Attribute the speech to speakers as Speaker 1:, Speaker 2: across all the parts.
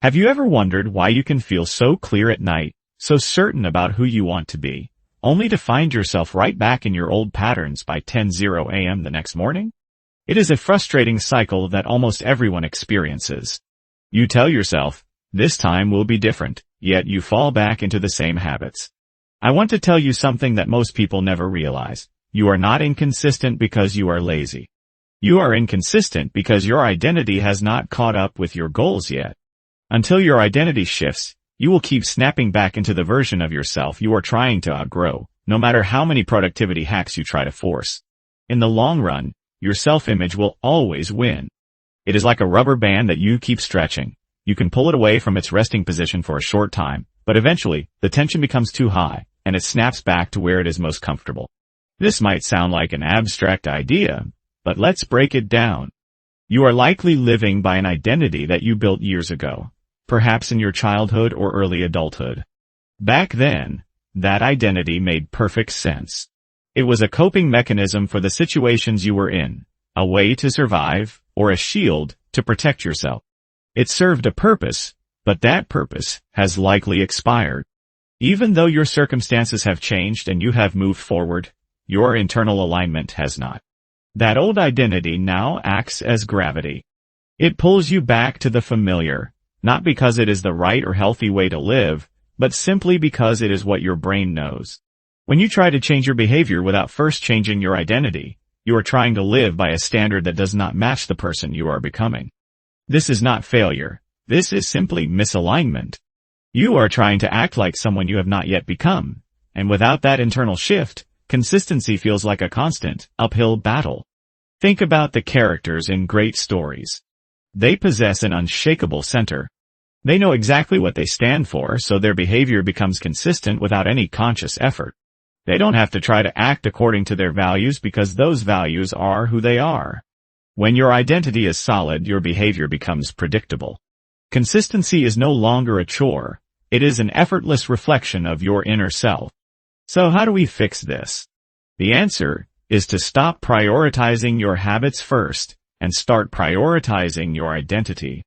Speaker 1: Have you ever wondered why you can feel so clear at night, so certain about who you want to be, only to find yourself right back in your old patterns by 10:00 a.m. the next morning? It is a frustrating cycle that almost everyone experiences. You tell yourself, this time will be different, yet you fall back into the same habits. I want to tell you something that most people never realize. You are not inconsistent because you are lazy. You are inconsistent because your identity has not caught up with your goals yet. Until your identity shifts, you will keep snapping back into the version of yourself you are trying to outgrow, no matter how many productivity hacks you try to force. In the long run, your self-image will always win. It is like a rubber band that you keep stretching. You can pull it away from its resting position for a short time, but eventually, the tension becomes too high, and it snaps back to where it is most comfortable. This might sound like an abstract idea, but let's break it down. You are likely living by an identity that you built years ago, perhaps in your childhood or early adulthood. Back then, that identity made perfect sense. It was a coping mechanism for the situations you were in, a way to survive, or a shield to protect yourself. It served a purpose, but that purpose has likely expired. Even though your circumstances have changed and you have moved forward, your internal alignment has not. That old identity now acts as gravity. It pulls you back to the familiar, not because it is the right or healthy way to live, but simply because it is what your brain knows. When you try to change your behavior without first changing your identity, you are trying to live by a standard that does not match the person you are becoming. This is not failure. This is simply misalignment. You are trying to act like someone you have not yet become, and without that internal shift, consistency feels like a constant, uphill battle. Think about the characters in great stories. They possess an unshakable center. They know exactly what they stand for, so their behavior becomes consistent without any conscious effort. They don't have to try to act according to their values because those values are who they are. When your identity is solid, your behavior becomes predictable. Consistency is no longer a chore. It is an effortless reflection of your inner self. So how do we fix this? The answer is to stop prioritizing your habits first and start prioritizing your identity.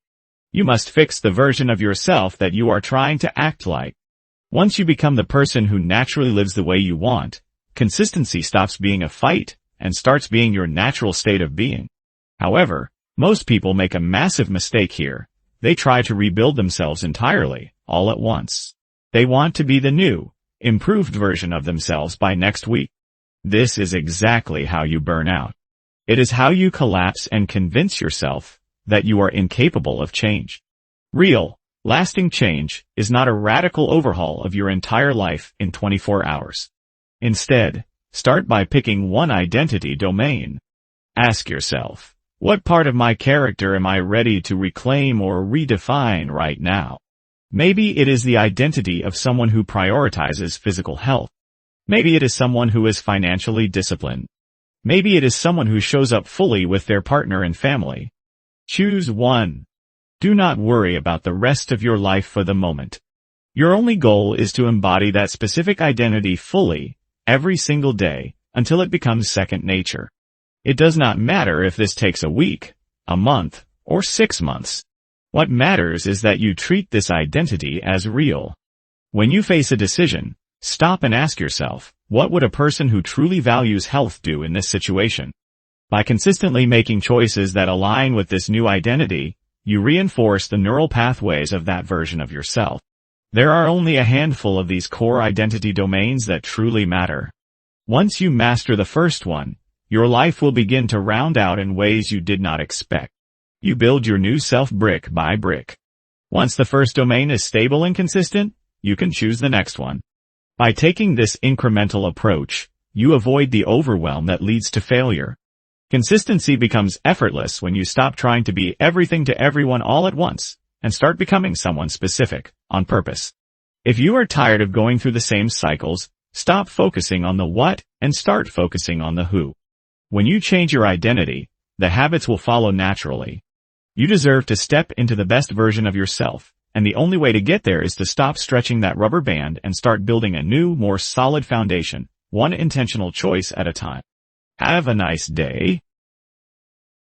Speaker 1: You must fix the version of yourself that you are trying to act like. Once you become the person who naturally lives the way you want, consistency stops being a fight and starts being your natural state of being. However, most people make a massive mistake here. They try to rebuild themselves entirely, all at once. They want to be the new, improved version of themselves by next week. This is exactly how you burn out. It is how you collapse and convince yourself that you are incapable of change. Real, lasting change is not a radical overhaul of your entire life in 24 hours. Instead, start by picking one identity domain. Ask yourself, what part of my character am I ready to reclaim or redefine right now? Maybe it is the identity of someone who prioritizes physical health. Maybe it is someone who is financially disciplined. Maybe it is someone who shows up fully with their partner and family. Choose one. Do not worry about the rest of your life for the moment. Your only goal is to embody that specific identity fully, every single day, until it becomes second nature. It does not matter if this takes a week, a month, or 6 months. What matters is that you treat this identity as real. When you face a decision, stop and ask yourself, what would a person who truly values health do in this situation? By consistently making choices that align with this new identity, you reinforce the neural pathways of that version of yourself. There are only a handful of these core identity domains that truly matter. Once you master the first one, your life will begin to round out in ways you did not expect. You build your new self brick by brick. Once the first domain is stable and consistent, you can choose the next one. By taking this incremental approach, you avoid the overwhelm that leads to failure. Consistency becomes effortless when you stop trying to be everything to everyone all at once and start becoming someone specific, on purpose. If you are tired of going through the same cycles, stop focusing on the what and start focusing on the who. When you change your identity, the habits will follow naturally. You deserve to step into the best version of yourself, and the only way to get there is to stop stretching that rubber band and start building a new, more solid foundation, one intentional choice at a time. Have a nice day.